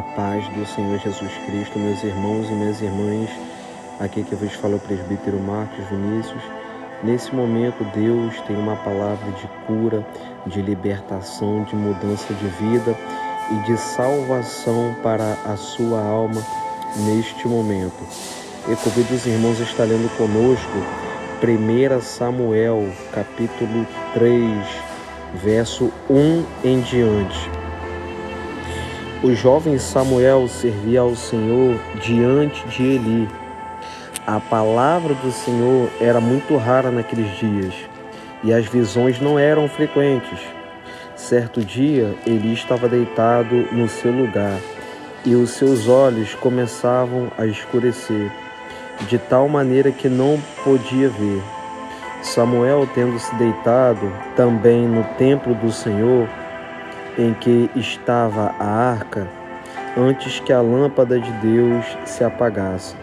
A paz do Senhor Jesus Cristo, meus irmãos e minhas irmãs. Aqui que vos fala o presbítero Marcos Vinícius. Nesse momento, Deus tem uma palavra de cura, de libertação, de mudança de vida e de salvação para a sua alma neste momento. Eu convido os irmãos a estar lendo conosco 1 Samuel, capítulo 3, verso 1 em diante. O jovem Samuel servia ao Senhor diante de Eli. A palavra do Senhor era muito rara naqueles dias e as visões não eram frequentes. Certo dia, Eli estava deitado no seu lugar e os seus olhos começavam a escurecer, de tal maneira que não podia ver. Samuel, tendo-se deitado também no templo do Senhor, em que estava a arca, antes que a lâmpada de Deus se apagasse.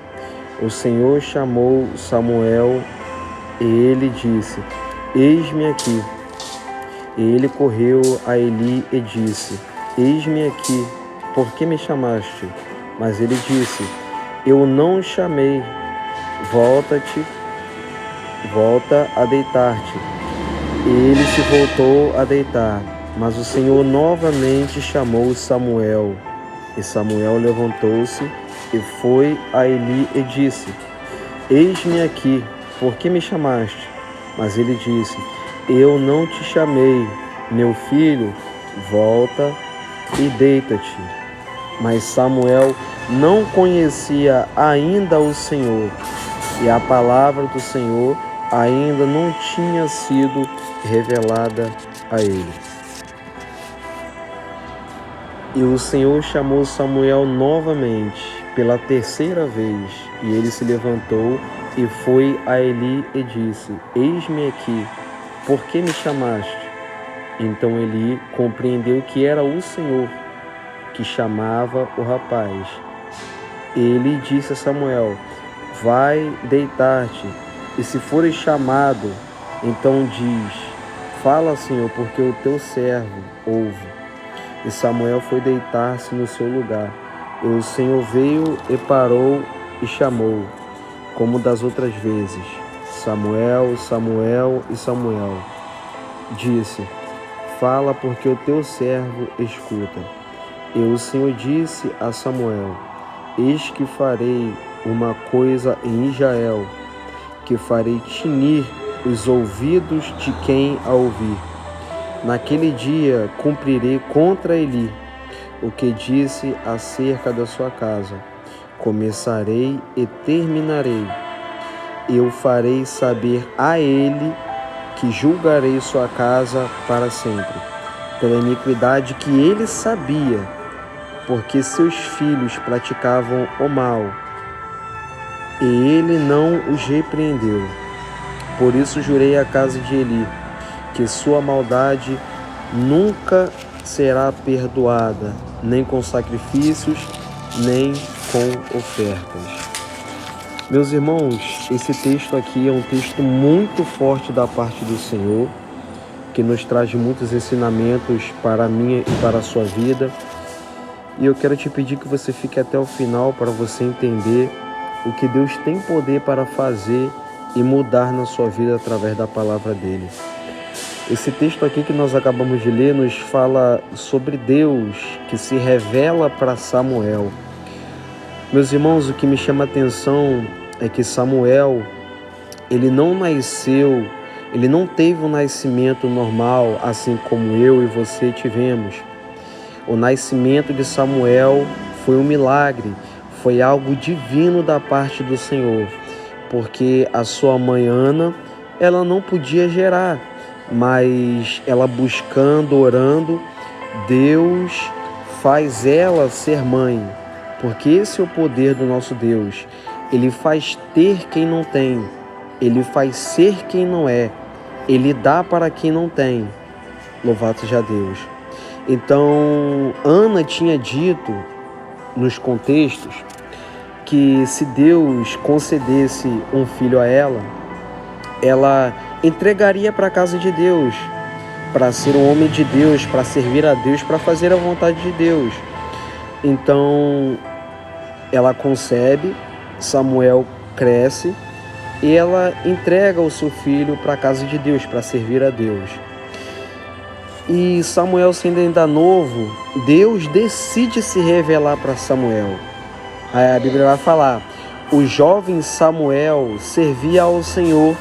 O Senhor chamou Samuel e ele disse: Eis-me aqui. E ele correu a Eli e disse: Eis-me aqui, por que me chamaste? Mas ele disse: Eu não o chamei, volta a deitar-te. E ele se voltou a deitar. Mas o Senhor novamente chamou Samuel. E Samuel levantou-se e foi a Eli e disse: Eis-me aqui, por que me chamaste? Mas ele disse: Eu não te chamei, meu filho, volta e deita-te. Mas Samuel não conhecia ainda o Senhor, e a palavra do Senhor ainda não tinha sido revelada a ele. E o Senhor chamou Samuel novamente, pela terceira vez, e ele se levantou e foi a Eli e disse: Eis-me aqui, por que me chamaste? Então Eli compreendeu que era o Senhor que chamava o rapaz. Ele disse a Samuel: Vai deitar-te, e se fores chamado, então diz: Fala, Senhor, porque o teu servo ouve. E Samuel foi deitar-se no seu lugar. E o Senhor veio e parou e chamou, como das outras vezes: Samuel, Samuel. E Samuel disse: Fala, porque o teu servo escuta. E o Senhor disse a Samuel: Eis que farei uma coisa em Israel, que farei tinir os ouvidos de quem a ouvir. Naquele dia cumprirei contra Eli o que disse acerca da sua casa. Começarei e terminarei. Eu farei saber a ele que julgarei sua casa para sempre, pela iniquidade que ele sabia, porque seus filhos praticavam o mal, e ele não os repreendeu. Por isso jurei à casa de Eli que sua maldade nunca será perdoada, nem com sacrifícios, nem com ofertas. Meus irmãos, esse texto aqui é um texto muito forte da parte do Senhor, que nos traz muitos ensinamentos para a minha e para a sua vida. E eu quero te pedir que você fique até o final para você entender o que Deus tem poder para fazer e mudar na sua vida através da palavra dele. Esse texto aqui que nós acabamos de ler nos fala sobre Deus que se revela para Samuel. Meus irmãos, o que me chama a atenção é que Samuel, ele não nasceu, ele não teve um nascimento normal, assim como eu e você tivemos. O nascimento de Samuel foi um milagre, foi algo divino da parte do Senhor, porque a sua mãe Ana, ela não podia gerar, mas ela buscando, orando, Deus faz ela ser mãe, porque esse é o poder do nosso Deus. Ele faz ter quem não tem, ele faz ser quem não é, ele dá para quem não tem. Louvado seja Deus. Então, Ana tinha dito nos contextos que se Deus concedesse um filho a ela entregaria para a casa de Deus, para ser um homem de Deus, para servir a Deus, para fazer a vontade de Deus. Então ela concebe, Samuel cresce e ela entrega o seu filho para a casa de Deus, para servir a Deus. E Samuel, sendo ainda novo, Deus decide se revelar para Samuel. Aí a Bíblia vai falar: o jovem Samuel servia ao Senhor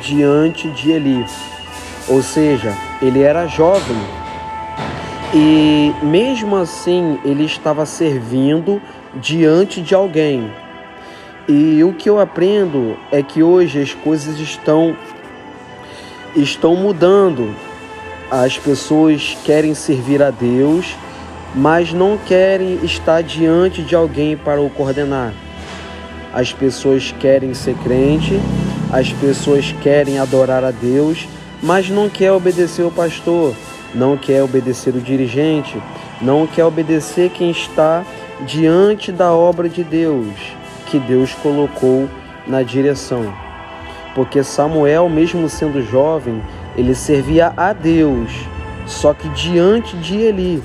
diante de Eli. Ou seja, ele era jovem e mesmo assim ele estava servindo diante de alguém. E o que eu aprendo é que hoje as coisas estão mudando. As pessoas querem servir a Deus, mas não querem estar diante de alguém para o coordenar. As pessoas querem ser crente, as pessoas querem adorar a Deus, mas não quer obedecer o pastor, não quer obedecer o dirigente, não quer obedecer quem está diante da obra de Deus, que Deus colocou na direção. Porque Samuel, mesmo sendo jovem, ele servia a Deus, só que diante de Eli,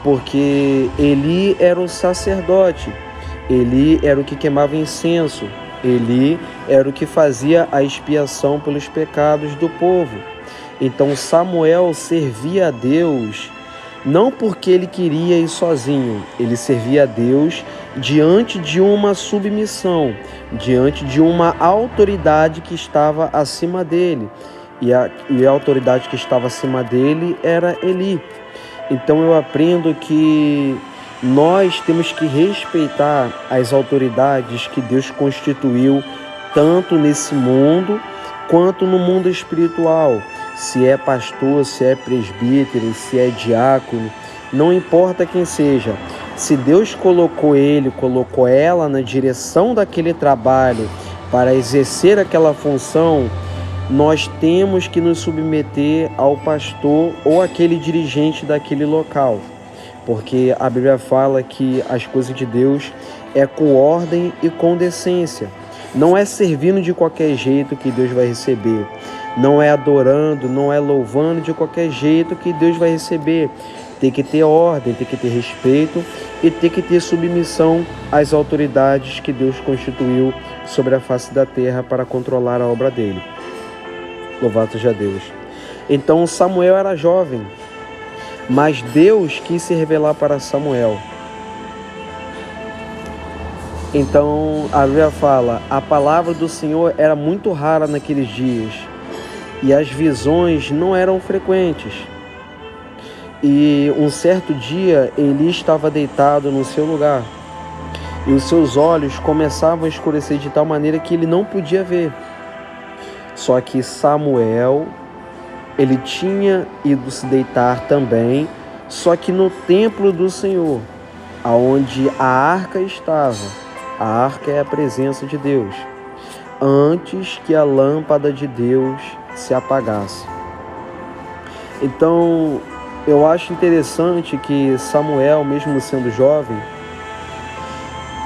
porque Eli era o sacerdote, Eli era o que queimava incenso, Eli era o que fazia a expiação pelos pecados do povo. Então Samuel servia a Deus não porque ele queria ir sozinho, ele servia a Deus diante de uma submissão, diante de uma autoridade que estava acima dele. E a autoridade que estava acima dele era Eli. Então eu aprendo que nós temos que respeitar as autoridades que Deus constituiu, tanto nesse mundo quanto no mundo espiritual. Se é pastor, se é presbítero, se é diácono, não importa quem seja. Se Deus colocou ele, colocou ela na direção daquele trabalho para exercer aquela função, nós temos que nos submeter ao pastor ou aquele dirigente daquele local. Porque a Bíblia fala que as coisas de Deus é com ordem e com decência. Não é servindo de qualquer jeito que Deus vai receber. Não é adorando, não é louvando de qualquer jeito que Deus vai receber. Tem que ter ordem, tem que ter respeito e tem que ter submissão às autoridades que Deus constituiu sobre a face da terra para controlar a obra dele. Louvado seja Deus. Então Samuel era jovem, mas Deus quis se revelar para Samuel. Então a Bíblia fala: a palavra do Senhor era muito rara naqueles dias e as visões não eram frequentes. E um certo dia Eli estava deitado no seu lugar e os seus olhos começavam a escurecer de tal maneira que ele não podia ver. Só que Samuel, ele tinha ido se deitar também, só que no templo do Senhor, aonde a arca estava. A arca é a presença de Deus, antes que a lâmpada de Deus se apagasse. Então, eu acho interessante que Samuel, mesmo sendo jovem,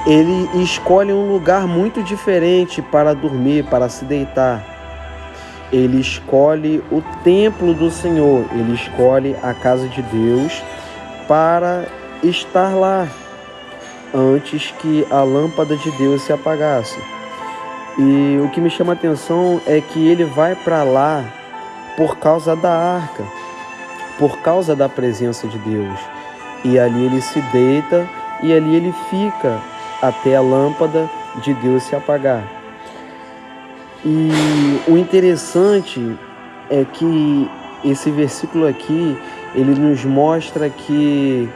ele escolhe um lugar muito diferente para dormir, para se deitar. Ele escolhe o templo do Senhor, ele escolhe a casa de Deus para estar lá, antes que a lâmpada de Deus se apagasse. E o que me chama a atenção é que ele vai para lá por causa da arca, por causa da presença de Deus. E ali ele se deita e ali ele fica até a lâmpada de Deus se apagar. E o interessante é que esse versículo aqui, ele nos mostra que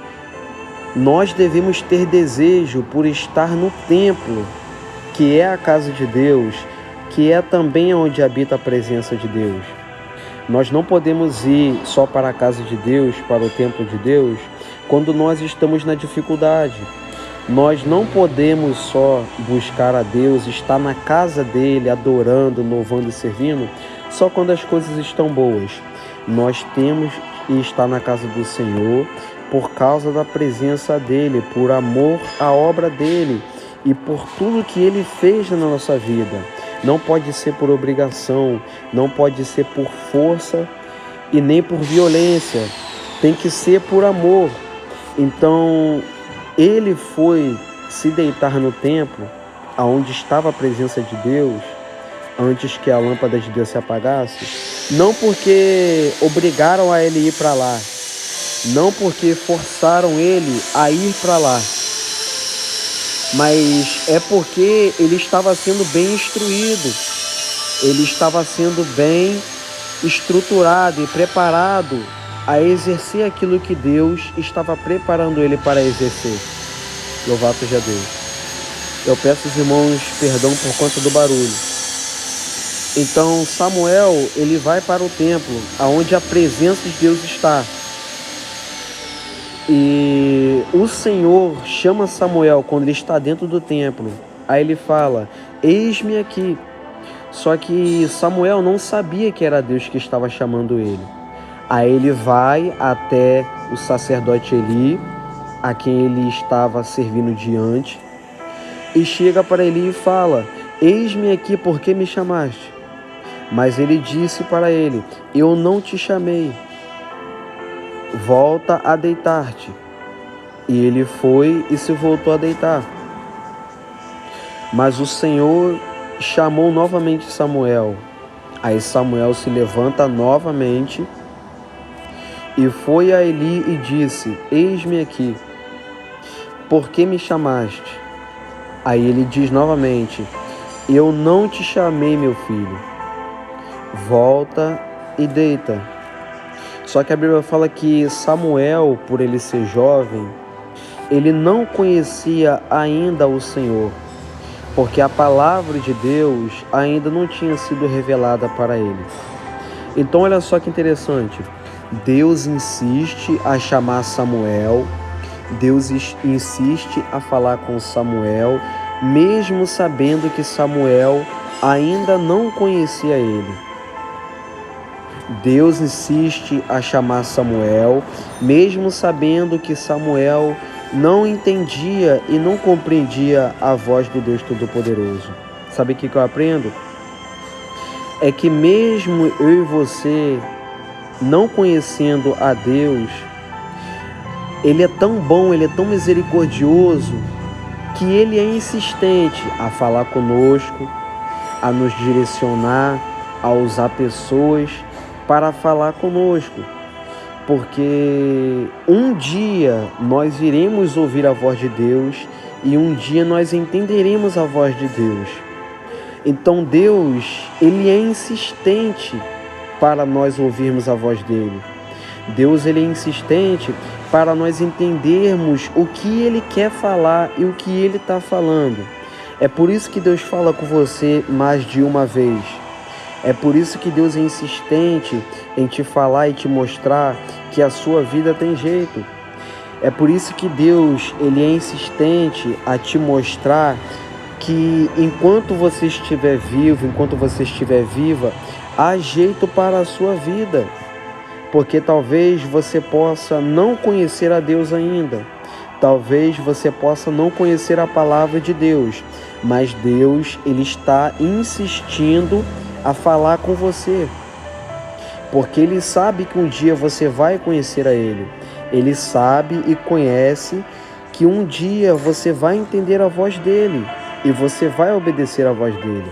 nós devemos ter desejo por estar no templo, que é a casa de Deus, que é também onde habita a presença de Deus. Nós não podemos ir só para a casa de Deus, para o templo de Deus, quando nós estamos na dificuldade. Nós não podemos só buscar a Deus, estar na casa dele, adorando, louvando e servindo, só quando as coisas estão boas. Nós temos que estar na casa do Senhor por causa da presença dele, por amor à obra dele e por tudo que ele fez na nossa vida. Não pode ser por obrigação, não pode ser por força e nem por violência. Tem que ser por amor. Então, ele foi se deitar no templo, aonde estava a presença de Deus, antes que a lâmpada de Deus se apagasse, não porque obrigaram a ele ir para lá, não porque forçaram ele a ir para lá, mas é porque ele estava sendo bem instruído, ele estava sendo bem estruturado e preparado a exercer aquilo que Deus estava preparando ele para exercer. Louvado seja Deus. Eu peço aos irmãos perdão por conta do barulho. Então Samuel, ele vai para o templo, aonde a presença de Deus está. E o Senhor chama Samuel quando ele está dentro do templo. Aí ele fala: eis-me aqui. Só que Samuel não sabia que era Deus que estava chamando ele. Aí ele vai até o sacerdote Eli, a quem ele estava servindo diante, e chega para Eli e fala: eis-me aqui, por que me chamaste? Mas ele disse para ele: eu não te chamei, volta a deitar-te. E ele foi e se voltou a deitar. Mas o Senhor chamou novamente Samuel. Aí Samuel se levanta novamente e foi a Eli e disse: eis-me aqui, por que me chamaste? Aí ele diz novamente: eu não te chamei, meu filho, volta e deita. Só que a Bíblia fala que Samuel, por ele ser jovem, ele não conhecia ainda o Senhor, porque a palavra de Deus ainda não tinha sido revelada para ele. Então olha só que interessante, Deus insiste a chamar Samuel, Deus insiste a falar com Samuel, mesmo sabendo que Samuel ainda não conhecia ele. Deus insiste a chamar Samuel, mesmo sabendo que Samuel não entendia e não compreendia a voz do Deus Todo-Poderoso. Sabe o que eu aprendo? É que mesmo eu e você não conhecendo a Deus, Ele é tão bom, Ele é tão misericordioso, que Ele é insistente a falar conosco, a nos direcionar, a usar pessoas para falar conosco. Porque um dia nós iremos ouvir a voz de Deus e um dia nós entenderemos a voz de Deus. Então Deus, Ele é insistente para nós ouvirmos a voz dEle. Deus, Ele é insistente para nós entendermos o que Ele quer falar e o que Ele está falando. É por isso que Deus fala com você mais de uma vez. É por isso que Deus é insistente em te falar e te mostrar que a sua vida tem jeito. É por isso que Deus, Ele é insistente a te mostrar que enquanto você estiver vivo, enquanto você estiver viva, há jeito para a sua vida. Porque talvez você possa não conhecer a Deus ainda. Talvez você possa não conhecer a palavra de Deus. Mas Deus, Ele está insistindo a falar com você, porque Ele sabe que um dia você vai conhecer a Ele. Ele sabe e conhece que um dia você vai entender a voz dEle e você vai obedecer a voz dEle.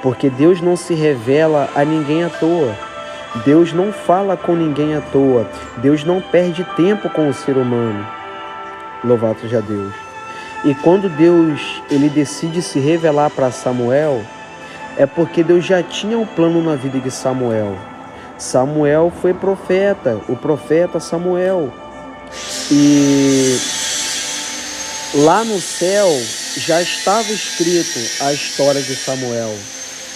Porque Deus não se revela a ninguém à toa. Deus não fala com ninguém à toa. Deus não perde tempo com o ser humano. Louvado seja Deus. E quando Deus, Ele decide se revelar para Samuel, é porque Deus já tinha um plano na vida de Samuel. Samuel foi profeta, o profeta Samuel. E lá no céu já estava escrito a história de Samuel.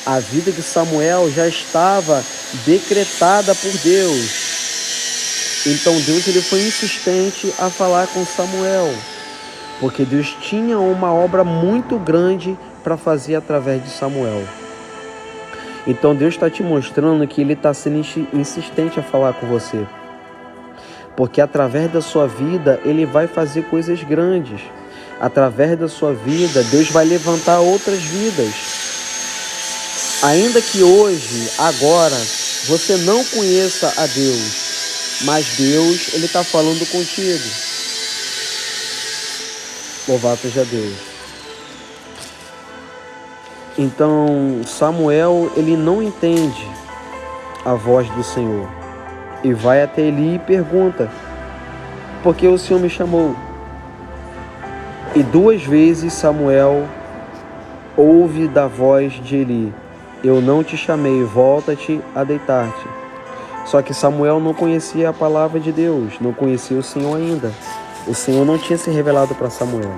A vida de Samuel já estava decretada por Deus. Então Deus, Ele foi insistente a falar com Samuel, porque Deus tinha uma obra muito grande para fazer através de Samuel. Então Deus está te mostrando que Ele está sendo insistente a falar com você. Porque através da sua vida, Ele vai fazer coisas grandes. Através da sua vida, Deus vai levantar outras vidas. Ainda que hoje, agora, você não conheça a Deus, mas Deus, Ele está falando contigo. Louvado seja Deus. Então Samuel, ele não entende a voz do Senhor e vai até Eli e pergunta: por que o Senhor me chamou? E 2 vezes Samuel ouve da voz de Eli: eu não te chamei, volta-te a deitar-te. Só que Samuel não conhecia a palavra de Deus, não conhecia o Senhor ainda. O Senhor não tinha se revelado para Samuel.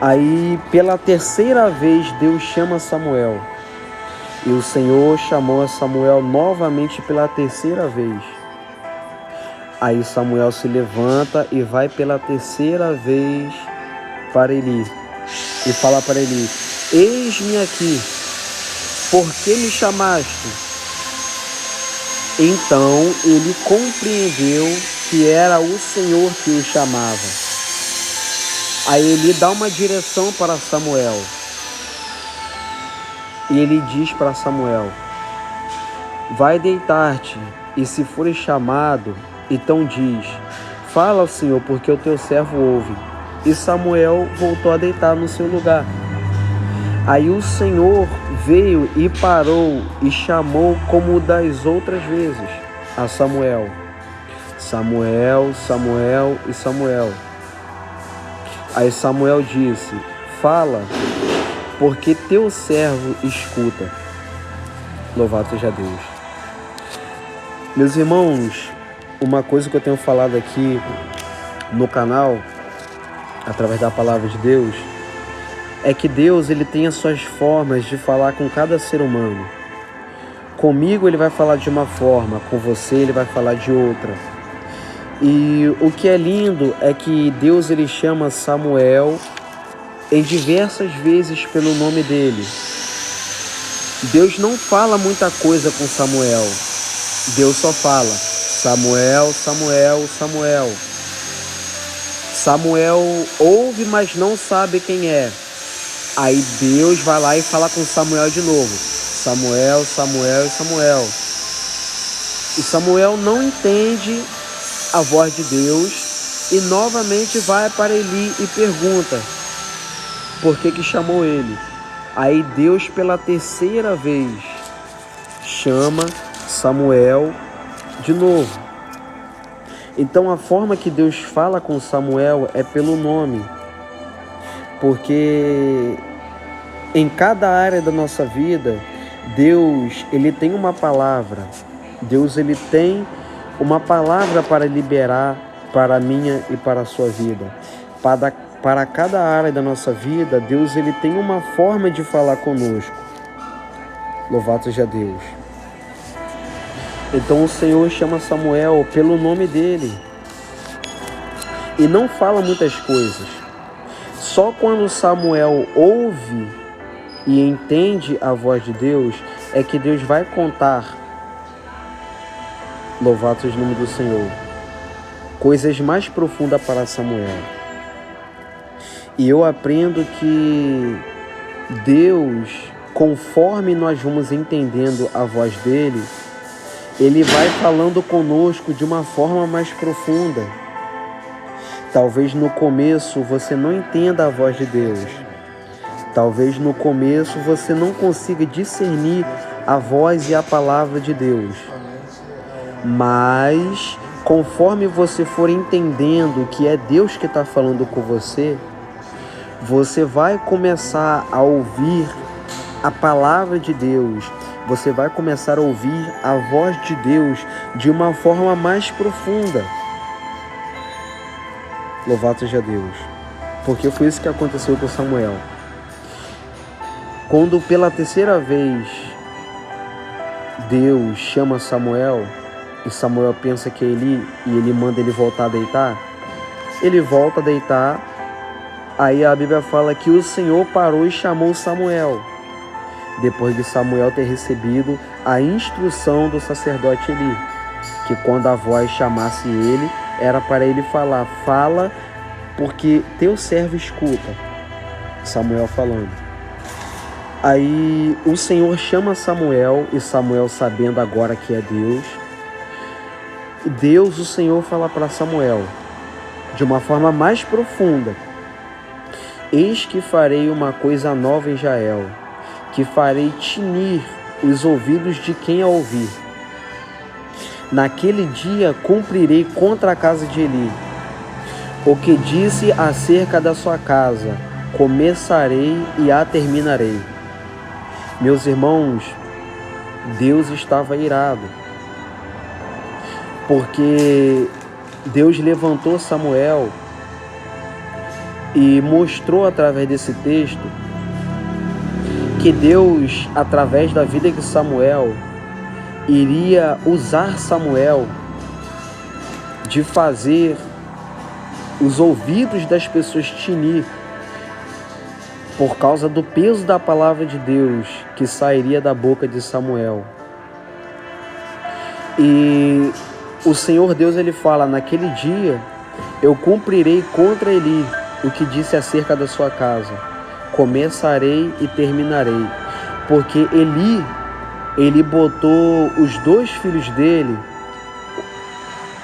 Aí, pela 3ª vez, Deus chama Samuel. E o Senhor chamou a Samuel novamente pela 3ª vez. Aí Samuel se levanta e vai pela 3ª vez para Eli. E fala para Eli: eis-me aqui, por que me chamaste? Então ele compreendeu que era o Senhor que o chamava. Aí ele dá uma direção para Samuel. E ele diz para Samuel: vai deitar-te, e se fores chamado, então diz: fala ao Senhor, porque o teu servo ouve. E Samuel voltou a deitar no seu lugar. Aí o Senhor veio e parou e chamou como das outras vezes a Samuel: Samuel, Samuel e Samuel. Aí Samuel disse: fala, porque teu servo escuta. Louvado seja Deus. Meus irmãos, uma coisa que eu tenho falado aqui no canal, através da palavra de Deus, é que Deus, ele tem as suas formas de falar com cada ser humano. Comigo ele vai falar de uma forma, com você ele vai falar de outra. E o que é lindo é que Deus, ele chama Samuel em diversas vezes pelo nome dele. Deus não fala muita coisa com Samuel. Deus só fala: Samuel, Samuel, Samuel. Samuel ouve, mas não sabe quem é. Aí Deus vai lá e fala com Samuel de novo: Samuel, Samuel e Samuel. E Samuel não entende a voz de Deus e novamente vai para Eli e pergunta por que chamou ele. Aí Deus, pela 3ª vez, chama Samuel de novo. Então a forma que Deus fala com Samuel é pelo nome, porque em cada área da nossa vida, Deus, ele tem uma palavra. Deus, ele tem uma palavra para liberar para a minha e para a sua vida. Para cada área da nossa vida, Deus, ele tem uma forma de falar conosco. Louvado seja Deus. Então o Senhor chama Samuel pelo nome dele e não fala muitas coisas. Só quando Samuel ouve e entende a voz de Deus é que Deus vai contar, louvado seja o nome do Senhor, coisas mais profundas para Samuel. E eu aprendo que Deus, conforme nós vamos entendendo a voz dele, ele vai falando conosco de uma forma mais profunda. Talvez no começo você não entenda a voz de Deus. Talvez no começo você não consiga discernir a voz e a palavra de Deus. Mas, conforme você for entendendo que é Deus que está falando com você, você vai começar a ouvir a palavra de Deus. Você vai começar a ouvir a voz de Deus de uma forma mais profunda. Louvado seja Deus. Porque foi isso que aconteceu com Samuel. Quando pela 3ª vez Deus chama Samuel e Samuel pensa que é Eli e ele manda ele voltar a deitar, ele volta a deitar. Aí a Bíblia fala que o Senhor parou e chamou Samuel, depois de Samuel ter recebido a instrução do sacerdote Eli, que quando a voz chamasse ele, era para ele falar: fala, porque teu servo escuta. Samuel falando. Aí o Senhor chama Samuel, e Samuel, sabendo agora que é Deus, o Senhor fala para Samuel: de uma forma mais profunda: eis que farei uma coisa nova em Israel, que farei tinir os ouvidos de quem a ouvir. Naquele dia cumprirei contra a casa de Eli o que disse acerca da sua casa, começarei e a terminarei. Meus irmãos, Deus estava irado, porque Deus levantou Samuel e mostrou através desse texto que Deus, através da vida de Samuel, iria usar Samuel de fazer os ouvidos das pessoas tinir por causa do peso da palavra de Deus que sairia da boca de Samuel. E o Senhor Deus, ele fala: naquele dia eu cumprirei contra Eli o que disse acerca da sua casa, começarei e terminarei. Porque Eli, ele botou os dois filhos dele,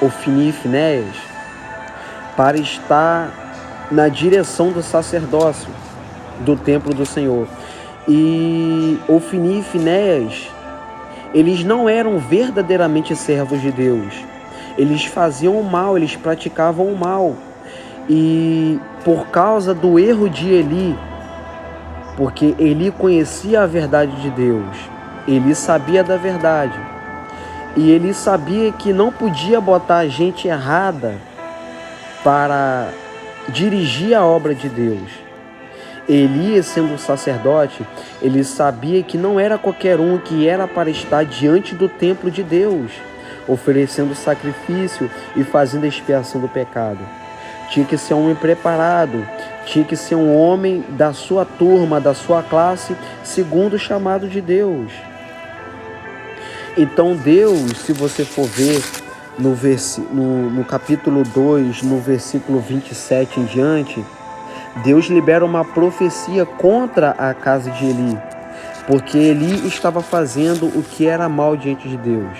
Ofni e Finéias, para estar na direção do sacerdócio do templo do Senhor. E Ofni e Finéias, eles não eram verdadeiramente servos de Deus. Eles faziam o mal, eles praticavam o mal. E por causa do erro de Eli, porque Eli conhecia a verdade de Deus, Eli sabia da verdade, e ele sabia que não podia botar gente errada para dirigir a obra de Deus. Eli, sendo sacerdote, ele sabia que não era qualquer um que era para estar diante do templo de Deus, oferecendo sacrifício e fazendo a expiação do pecado. Tinha que ser um homem preparado, tinha que ser um homem da sua turma, da sua classe, segundo o chamado de Então Deus, se você for ver no capítulo 2, no versículo 27 em diante, Deus libera uma profecia contra a casa de Eli, porque Eli estava fazendo o que era mal diante de Deus.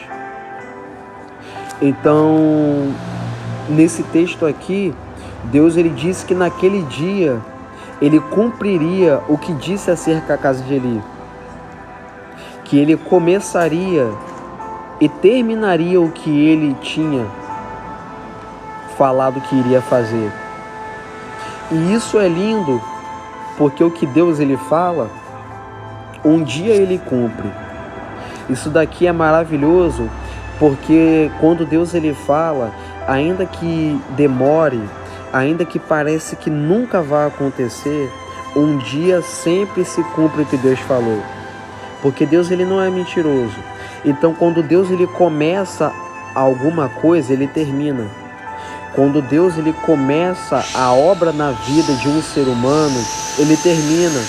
Então, nesse texto aqui, Deus, ele disse que naquele dia ele cumpriria o que disse acerca da casa de Eli, que ele começaria e terminaria o que ele tinha falado que iria fazer. E isso é lindo, porque o que Deus, ele fala, um dia ele cumpre. Isso daqui é maravilhoso, porque quando Deus, ele fala, ainda que demore, ainda que parece que nunca vai acontecer, um dia sempre se cumpre o que Deus falou. Porque Deus, ele não é mentiroso. Então, quando Deus, ele começa alguma coisa, ele termina. Quando Deus, ele começa a obra na vida de um ser humano, ele termina.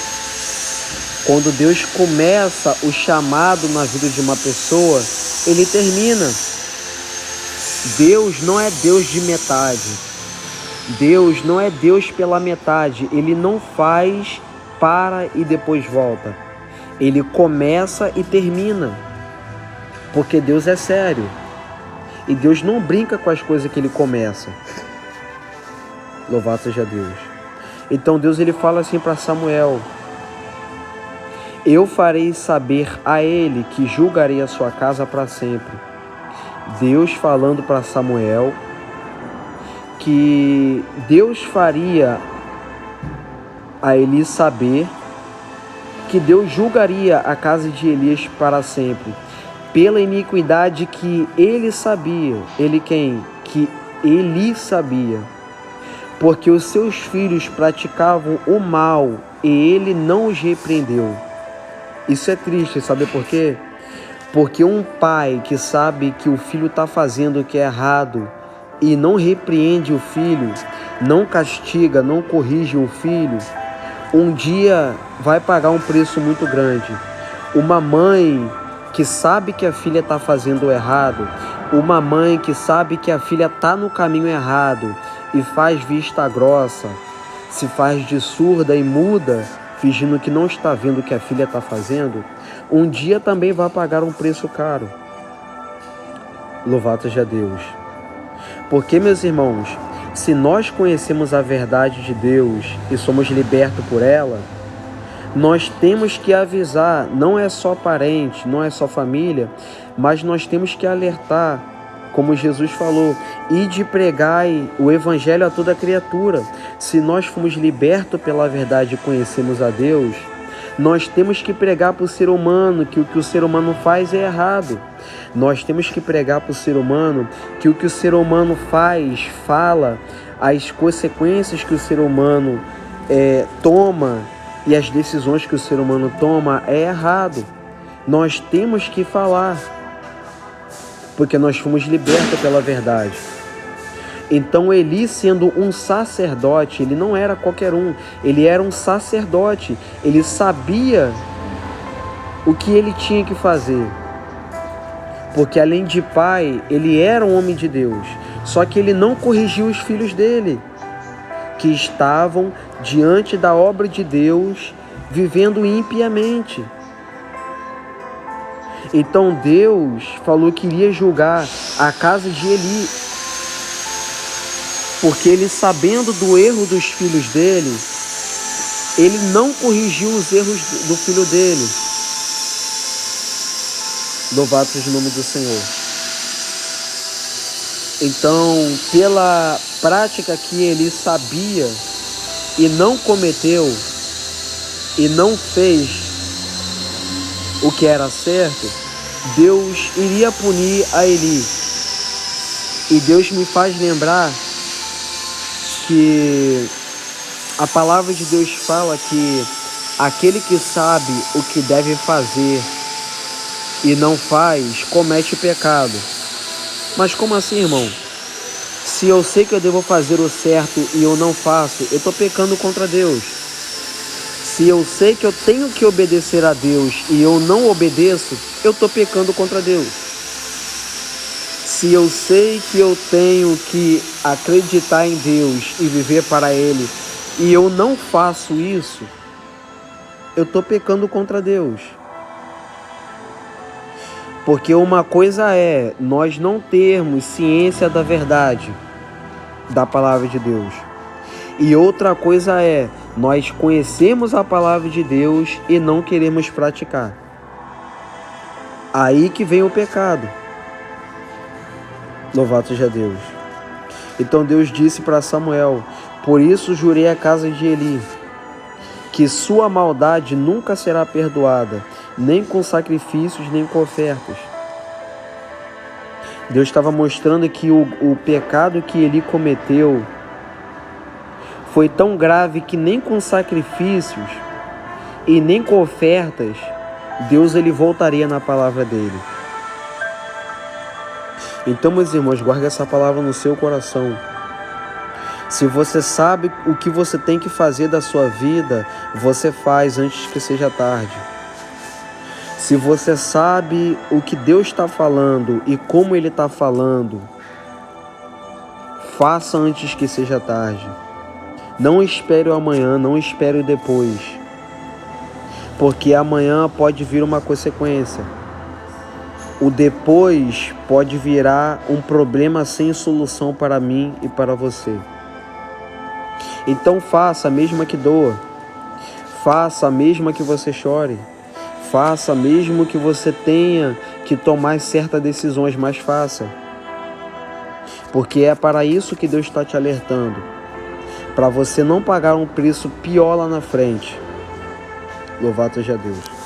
Quando Deus começa o chamado na vida de uma pessoa, ele termina. Deus não é Deus de metade. Deus não é Deus pela metade. Ele não faz, para e depois volta. Ele começa e termina. Porque Deus é sério. E Deus não brinca com as coisas que ele começa. Louvado seja Deus. Então Deus, ele fala assim para Samuel: eu farei saber a ele que julgarei a sua casa para sempre. Deus falando para Samuel que Deus faria a Eli saber que Deus julgaria a casa de Elias para sempre, pela iniquidade que ele sabia. Ele quem? Que Eli sabia. Porque os seus filhos praticavam o mal e ele não os repreendeu. Isso é triste, sabe por quê? Porque um pai que sabe que o filho está fazendo o que é errado e não repreende o filho, não castiga, não corrige o filho, um dia vai pagar um preço muito grande. Uma mãe que sabe que a filha está fazendo o errado, uma mãe que sabe que a filha está no caminho errado e faz vista grossa, se faz de surda e muda, fingindo que não está vendo o que a filha está fazendo, um dia também vai pagar um preço caro. Louvado seja Deus. Porque, meus irmãos, se nós conhecemos a verdade de Deus e somos libertos por ela, nós temos que avisar, não é só parente, não é só família, mas nós temos que alertar, como Jesus falou, e de pregar o evangelho a toda criatura. Se nós fomos libertos pela verdade e conhecemos a Deus, nós temos que pregar para o ser humano que o que o ser humano faz é errado. Nós temos que pregar para o ser humano que o que o ser humano faz, fala, as consequências que o ser humano toma e as decisões que o ser humano toma é errado. Nós temos que falar, porque nós fomos libertos pela verdade. Então Eli, sendo um sacerdote, ele não era qualquer um, ele era um sacerdote, ele sabia o que ele tinha que fazer, porque além de pai, ele era um homem de Deus, só que ele não corrigiu os filhos dele, que estavam diante da obra de Deus, vivendo impiamente. Então Deus falou que iria julgar a casa de Eli, porque ele, sabendo do erro dos filhos dele, ele não corrigiu os erros do filho dele. Louvado seja o nome do Senhor. Então, pela prática que ele sabia e não cometeu e não fez o que era certo, Deus iria punir a Eli. E Deus me faz lembrar que a palavra de Deus fala que aquele que sabe o que deve fazer e não faz, comete pecado. Mas como assim, irmão? Se eu sei que eu devo fazer o certo e eu não faço, eu estou pecando contra Deus. Se eu sei que eu tenho que obedecer a Deus e eu não obedeço, eu estou pecando contra Deus. Se eu sei que eu tenho que acreditar em Deus e viver para Ele e eu não faço isso, eu estou pecando contra Deus. Porque uma coisa é nós não termos ciência da verdade da palavra de Deus. E outra coisa é nós conhecemos a palavra de Deus e não queremos praticar. Aí que vem o pecado. Louvado seja Deus. Então Deus disse para Samuel: por isso jurei à casa de Eli, que sua maldade nunca será perdoada, nem com sacrifícios, nem com ofertas. Deus estava mostrando que o pecado que Eli cometeu foi tão grave que nem com sacrifícios e nem com ofertas, Deus ele voltaria na palavra dele. Então, meus irmãos, guarde essa palavra no seu coração. Se você sabe o que você tem que fazer da sua vida, você faz antes que seja tarde. Se você sabe o que Deus está falando e como Ele está falando, faça antes que seja tarde. Não espere o amanhã, não espere o depois. Porque amanhã pode vir uma consequência. O depois pode virar um problema sem solução para mim e para você. Então faça, mesmo que doa. Faça, mesmo que você chore. Faça, mesmo que você tenha que tomar certas decisões, mas faça. Porque é para isso que Deus está te alertando. Para você não pagar um preço pior lá na frente. Louvado seja Deus.